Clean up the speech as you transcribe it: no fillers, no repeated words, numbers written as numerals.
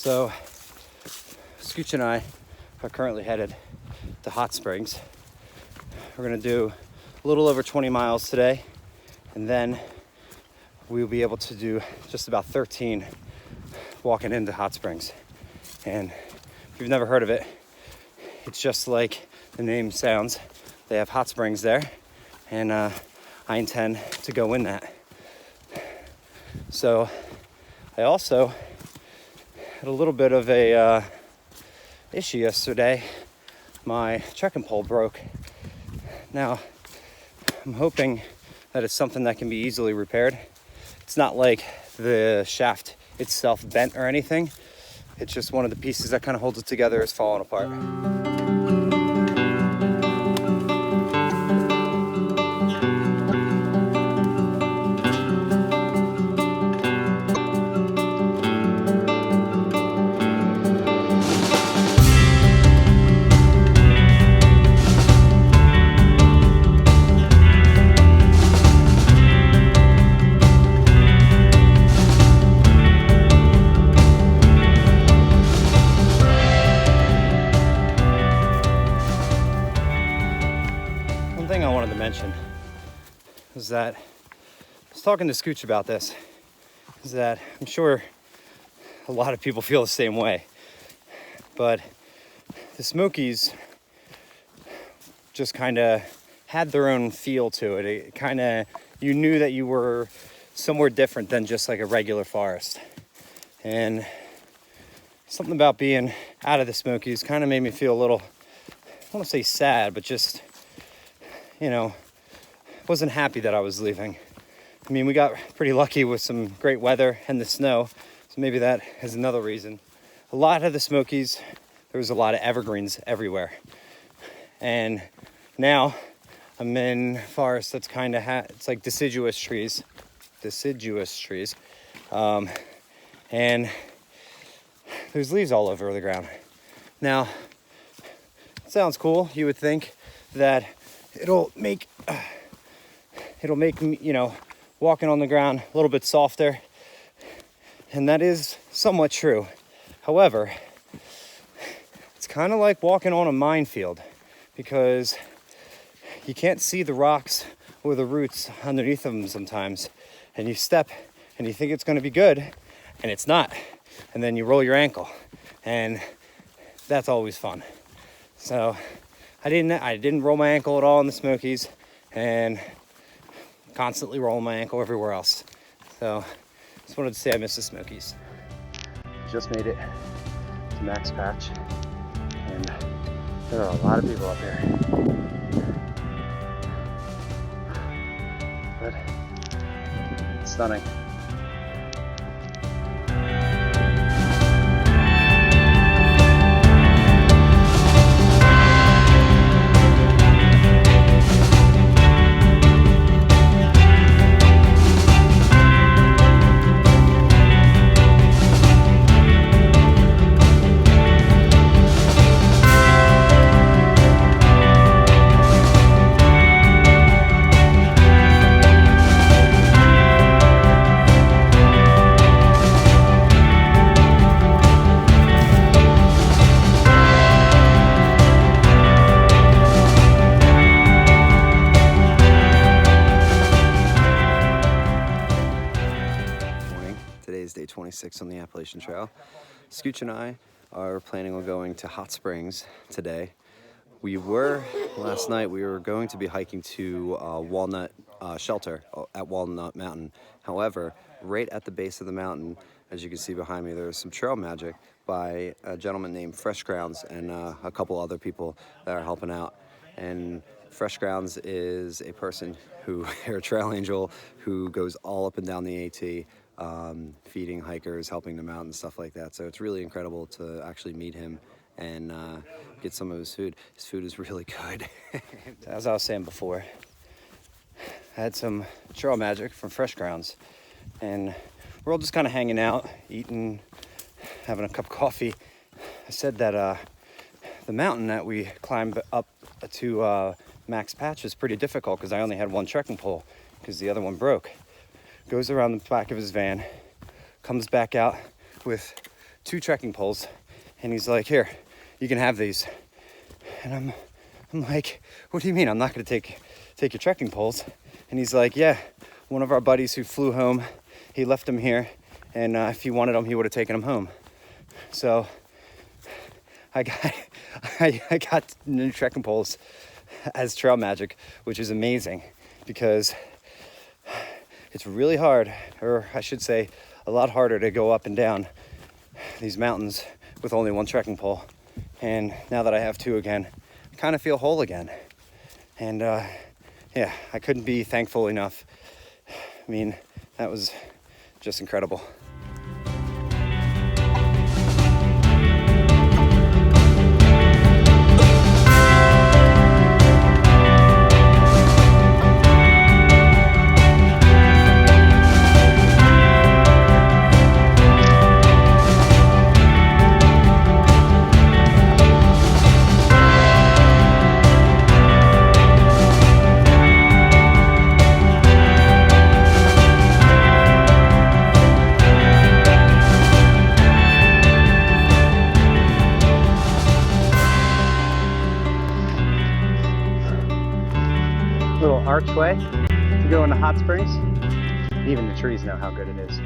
So Scooch and I are currently headed to Hot Springs. We're gonna do a little over 20 miles today, and then we'll be able to do just about 13 walking into Hot Springs. And if you've never heard of it, it's just like the name sounds. They have hot springs there, and I intend to go in that. So I also had a little bit of a issue yesterday. My trekking pole broke. Now, I'm hoping that it's something that can be easily repaired. It's not like the shaft itself bent or anything. It's just one of the pieces that kind of holds it together is falling apart. Thing I wanted to mention is that I was talking to Scooch about this, is that I'm sure a lot of people feel the same way, but the Smokies just kind of had their own feel to it. It kind of, you knew that you were somewhere different than just like a regular forest. And something about being out of the Smokies kind of made me feel a little, I don't want to say sad, but just, you know, wasn't happy that I was leaving. I mean, we got pretty lucky with some great weather and the snow, so maybe that is another reason. A lot of the Smokies, there was a lot of evergreens everywhere. And now I'm in forest that's kind of, it's like deciduous trees. And there's leaves all over the ground. Now, it sounds cool. You would think that it'll make you know, walking on the ground a little bit softer, and that is somewhat true. However, it's kind of like walking on a minefield, because you can't see the rocks or the roots underneath them sometimes, and you step and you think it's going to be good, and it's not, and then you roll your ankle, and that's always fun. So I didn't roll my ankle at all in the Smokies, and constantly rolling my ankle everywhere else. So just wanted to say I miss the Smokies. Just made it to Max Patch, and there are a lot of people up here. But it's stunning. Day 26 on the Appalachian Trail. Scooch and I are planning on going to Hot Springs today. Last night we were going to be hiking to Walnut Shelter at Walnut Mountain. However, right at the base of the mountain, as you can see behind me, there's some trail magic by a gentleman named Fresh Grounds and a couple other people that are helping out. And Fresh Grounds is a person who, a trail angel, who goes all up and down the AT, feeding hikers, helping them out and stuff like that. So it's really incredible to actually meet him and get some of his food. His food is really good. As I was saying before, I had some trail magic from Fresh Grounds, and we're all just kind of hanging out, eating, having a cup of coffee. I said that the mountain that we climbed up to Max Patch is pretty difficult because I only had one trekking pole because the other one broke. Goes around the back of his van, comes back out with 2 trekking poles, and he's like, here, you can have these. And I'm like, what do you mean I'm not gonna take your trekking poles? And he's like, yeah, one of our buddies who flew home, he left them here, and if he wanted them, he would have taken them home. So I got new trekking poles as trail magic, which is amazing because it's really hard, or I should say a lot harder, to go up and down these mountains with only 1 trekking pole. And now that I have 2 again, I kind of feel whole again. And yeah, I couldn't be thankful enough. I mean, that was just incredible. Little archway to go into hot springs. Even the trees know how good it is.